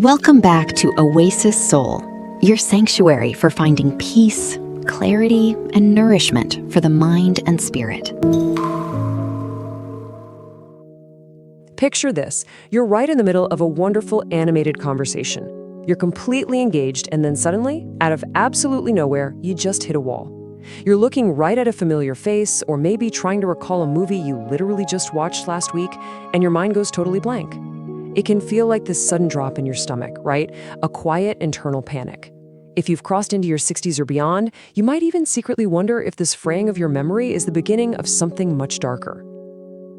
Welcome back to Oasisoul, your sanctuary for finding peace, clarity, and nourishment for the mind and spirit. Picture this. You're right in the middle of a wonderful animated conversation. You're completely engaged, and then suddenly, out of absolutely nowhere, you just hit a wall. You're looking right at a familiar face, or maybe trying to recall a movie you literally just watched last week, and your mind goes totally blank. It can feel like this sudden drop in your stomach, right? A quiet internal panic. If you've crossed into your 60s or beyond, you might even secretly wonder if this fraying of your memory is the beginning of something much darker.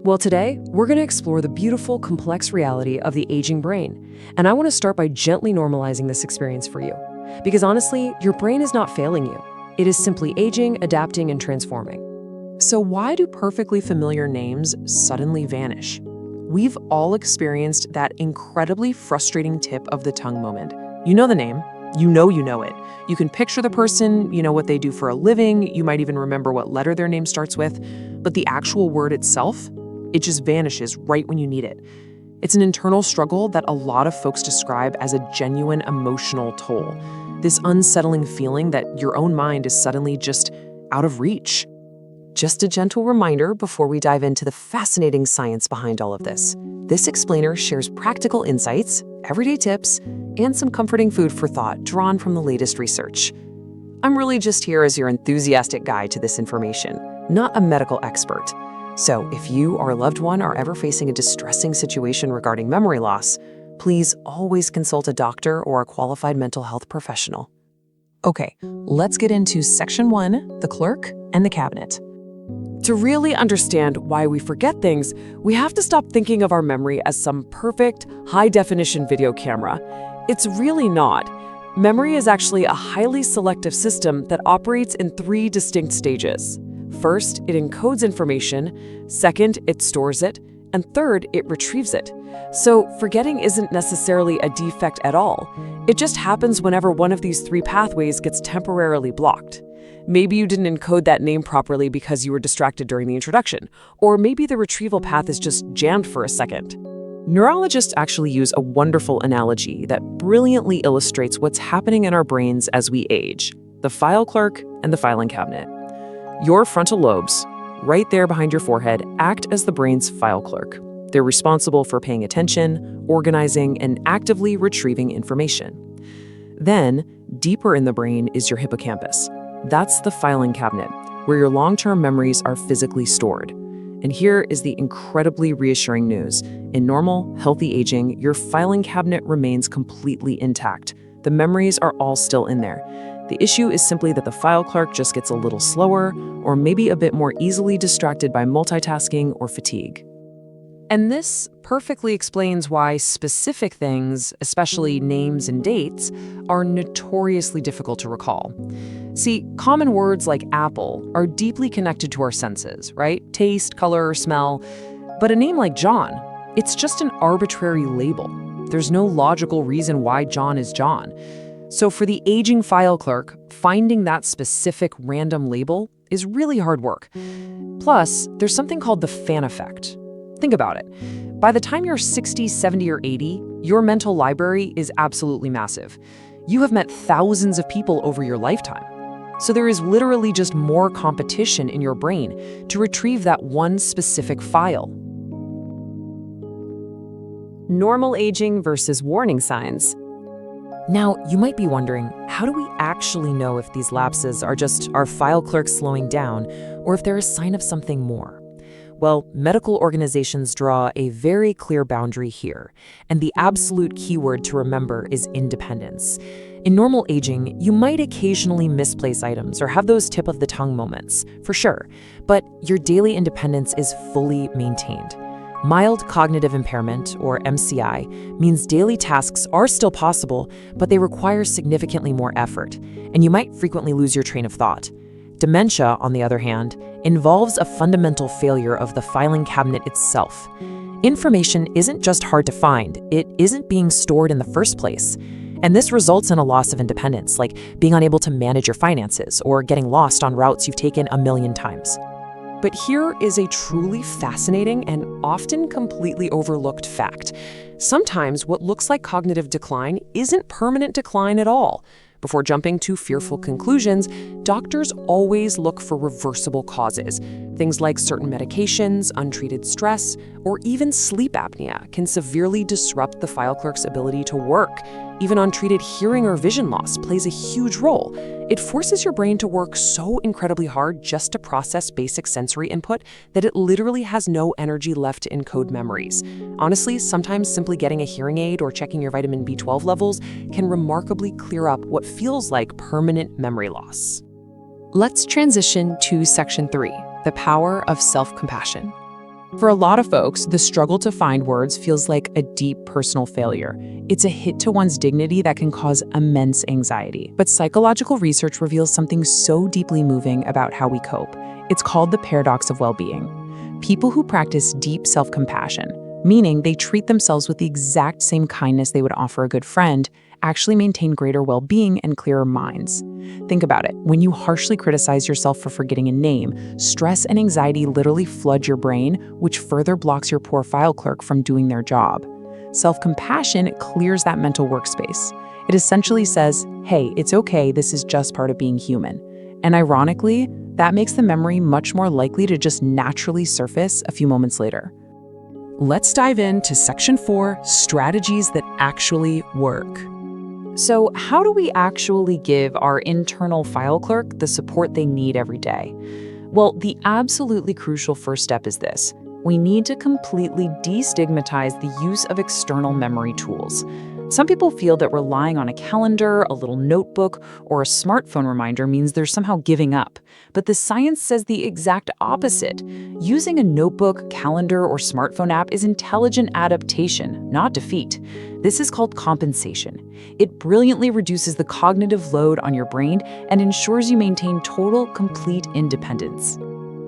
Well, today, we're going to explore the beautiful, complex reality of the aging brain. And I want to start by gently normalizing this experience for you. Because honestly, your brain is not failing you. It is simply aging, adapting, and transforming. So why do perfectly familiar names suddenly vanish? We've all experienced that incredibly frustrating tip of the tongue moment. You know the name. You know it. You can picture the person, you know what they do for a living, you might even remember what letter their name starts with, but the actual word itself, it just vanishes right when you need it. It's an internal struggle that a lot of folks describe as a genuine emotional toll. This unsettling feeling that your own mind is suddenly just out of reach. Just a gentle reminder before we dive into the fascinating science behind all of this. This explainer shares practical insights, everyday tips, and some comforting food for thought drawn from the latest research. I'm really just here as your enthusiastic guide to this information, not a medical expert. So if you or a loved one are ever facing a distressing situation regarding memory loss, please always consult a doctor or a qualified mental health professional. Okay, let's get into Section 1, the clerk and the cabinet. To really understand why we forget things, we have to stop thinking of our memory as some perfect, high-definition video camera. It's really not. Memory is actually a highly selective system that operates in 3 distinct stages. First, it encodes information. Second, it stores it. And third, it retrieves it. So forgetting isn't necessarily a defect at all. It just happens whenever one of these 3 pathways gets temporarily blocked. Maybe you didn't encode that name properly because you were distracted during the introduction, or maybe the retrieval path is just jammed for a second. Neurologists actually use a wonderful analogy that brilliantly illustrates what's happening in our brains as we age: the file clerk and the filing cabinet. Your frontal lobes, right there behind your forehead, act as the brain's file clerk. They're responsible for paying attention, organizing, and actively retrieving information. Then, deeper in the brain is your hippocampus. That's the filing cabinet, where your long-term memories are physically stored. And here is the incredibly reassuring news. In normal, healthy aging, your filing cabinet remains completely intact. The memories are all still in there. The issue is simply that the file clerk just gets a little slower, or maybe a bit more easily distracted by multitasking or fatigue. And this perfectly explains why specific things, especially names and dates, are notoriously difficult to recall. See, common words like apple are deeply connected to our senses, right? Taste, color, smell. But a name like John, it's just an arbitrary label. There's no logical reason why John is John. So for the aging file clerk, finding that specific random label is really hard work. Plus, there's something called the fan effect. Think about it. By the time you're 60, 70, or 80, your mental library is absolutely massive. You have met thousands of people over your lifetime. So there is literally just more competition in your brain to retrieve that one specific file. Normal aging versus warning signs. Now, you might be wondering, how do we actually know if these lapses are just our file clerk slowing down, or if they're a sign of something more? Well, medical organizations draw a very clear boundary here, and the absolute keyword to remember is independence. In normal aging, you might occasionally misplace items or have those tip-of-the-tongue moments, for sure, but your daily independence is fully maintained. Mild cognitive impairment, or MCI, means daily tasks are still possible, but they require significantly more effort, and you might frequently lose your train of thought. Dementia, on the other hand, involves a fundamental failure of the filing cabinet itself. Information isn't just hard to find, it isn't being stored in the first place. And this results in a loss of independence, like being unable to manage your finances or getting lost on routes you've taken a million times. But here is a truly fascinating and often completely overlooked fact. Sometimes what looks like cognitive decline isn't permanent decline at all. Before jumping to fearful conclusions, doctors always look for reversible causes. Things like certain medications, untreated stress, or even sleep apnea can severely disrupt the file clerk's ability to work. Even untreated hearing or vision loss plays a huge role. It forces your brain to work so incredibly hard just to process basic sensory input that it literally has no energy left to encode memories. Honestly, sometimes simply getting a hearing aid or checking your vitamin B12 levels can remarkably clear up what feels like permanent memory loss. Let's transition to Section 3, the power of self-compassion. For a lot of folks, the struggle to find words feels like a deep personal failure. It's a hit to one's dignity that can cause immense anxiety. But psychological research reveals something so deeply moving about how we cope. It's called the paradox of well-being. People who practice deep self-compassion, meaning they treat themselves with the exact same kindness they would offer a good friend, actually maintain greater well-being and clearer minds. Think about it. When you harshly criticize yourself for forgetting a name, stress and anxiety literally flood your brain, which further blocks your poor file clerk from doing their job. Self-compassion clears that mental workspace. It essentially says, hey, it's okay, this is just part of being human. And ironically, that makes the memory much more likely to just naturally surface a few moments later. Let's dive into Section 4, strategies that actually work. So, how do we actually give our internal file clerk the support they need every day? Well, the absolutely crucial first step is this. We need to completely destigmatize the use of external memory tools. Some people feel that relying on a calendar, a little notebook, or a smartphone reminder means they're somehow giving up. But the science says the exact opposite. Using a notebook, calendar, or smartphone app is intelligent adaptation, not defeat. This is called compensation. It brilliantly reduces the cognitive load on your brain and ensures you maintain total, complete independence.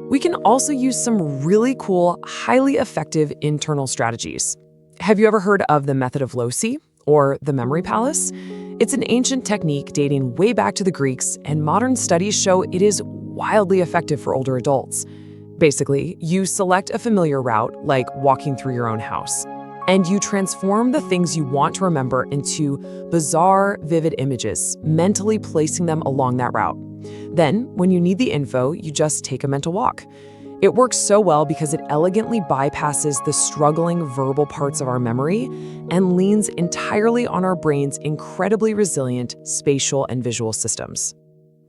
We can also use some really cool, highly effective internal strategies. Have you ever heard of the method of Loci, or the memory palace? It's an ancient technique dating way back to the Greeks, and modern studies show it is wildly effective for older adults. Basically, you select a familiar route, like walking through your own house, and you transform the things you want to remember into bizarre, vivid images, mentally placing them along that route. Then, when you need the info, you just take a mental walk. It works so well because it elegantly bypasses the struggling verbal parts of our memory and leans entirely on our brain's incredibly resilient spatial and visual systems.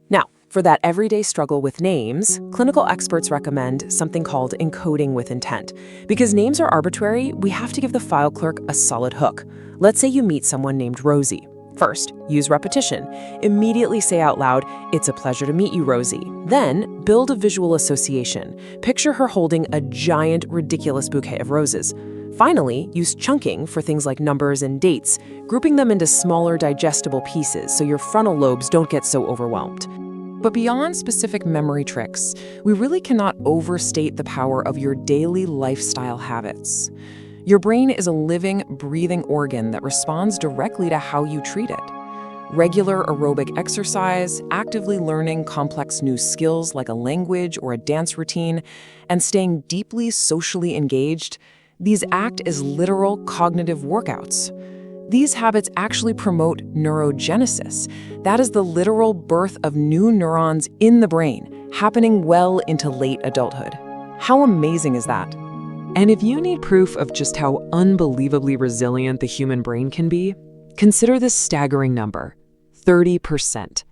Now, for that everyday struggle with names, clinical experts recommend something called encoding with intent. Because names are arbitrary, we have to give the file clerk a solid hook. Let's say you meet someone named Rosie. First, use repetition. Immediately say out loud, "It's a pleasure to meet you, Rosie." Then, build a visual association. Picture her holding a giant, ridiculous bouquet of roses. Finally, use chunking for things like numbers and dates, grouping them into smaller, digestible pieces so your frontal lobes don't get so overwhelmed. But beyond specific memory tricks, we really cannot overstate the power of your daily lifestyle habits. Your brain is a living, breathing organ that responds directly to how you treat it. Regular aerobic exercise, actively learning complex new skills like a language or a dance routine, and staying deeply socially engaged, these act as literal cognitive workouts. These habits actually promote neurogenesis. That is the literal birth of new neurons in the brain, happening well into late adulthood. How amazing is that? And if you need proof of just how unbelievably resilient the human brain can be, consider this staggering number: 30%.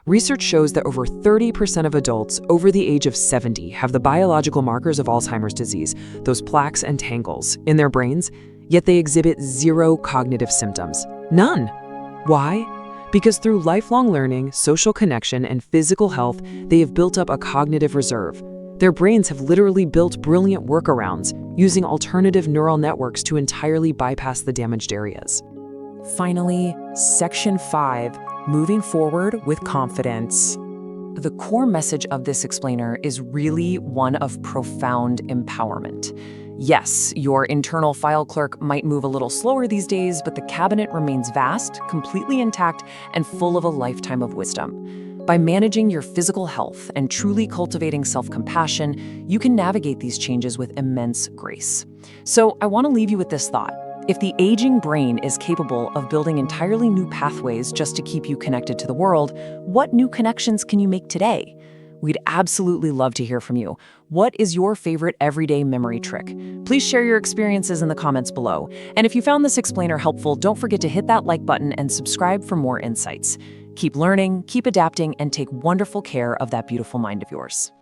Research shows that over 30% of adults over the age of 70 have the biological markers of Alzheimer's disease, those plaques and tangles, in their brains, yet they exhibit zero cognitive symptoms. None. Why? Because through lifelong learning, social connection, and physical health, they have built up a cognitive reserve. Their brains have literally built brilliant workarounds, using alternative neural networks to entirely bypass the damaged areas. Finally, Section 5, moving forward with confidence. The core message of this explainer is really one of profound empowerment. Yes, your internal file clerk might move a little slower these days, but the cabinet remains vast, completely intact, and full of a lifetime of wisdom. By managing your physical health and truly cultivating self-compassion, you can navigate these changes with immense grace. So I want to leave you with this thought. If the aging brain is capable of building entirely new pathways just to keep you connected to the world, what new connections can you make today? We'd absolutely love to hear from you. What is your favorite everyday memory trick? Please share your experiences in the comments below. And if you found this explainer helpful, don't forget to hit that like button and subscribe for more insights. Keep learning, keep adapting, and take wonderful care of that beautiful mind of yours.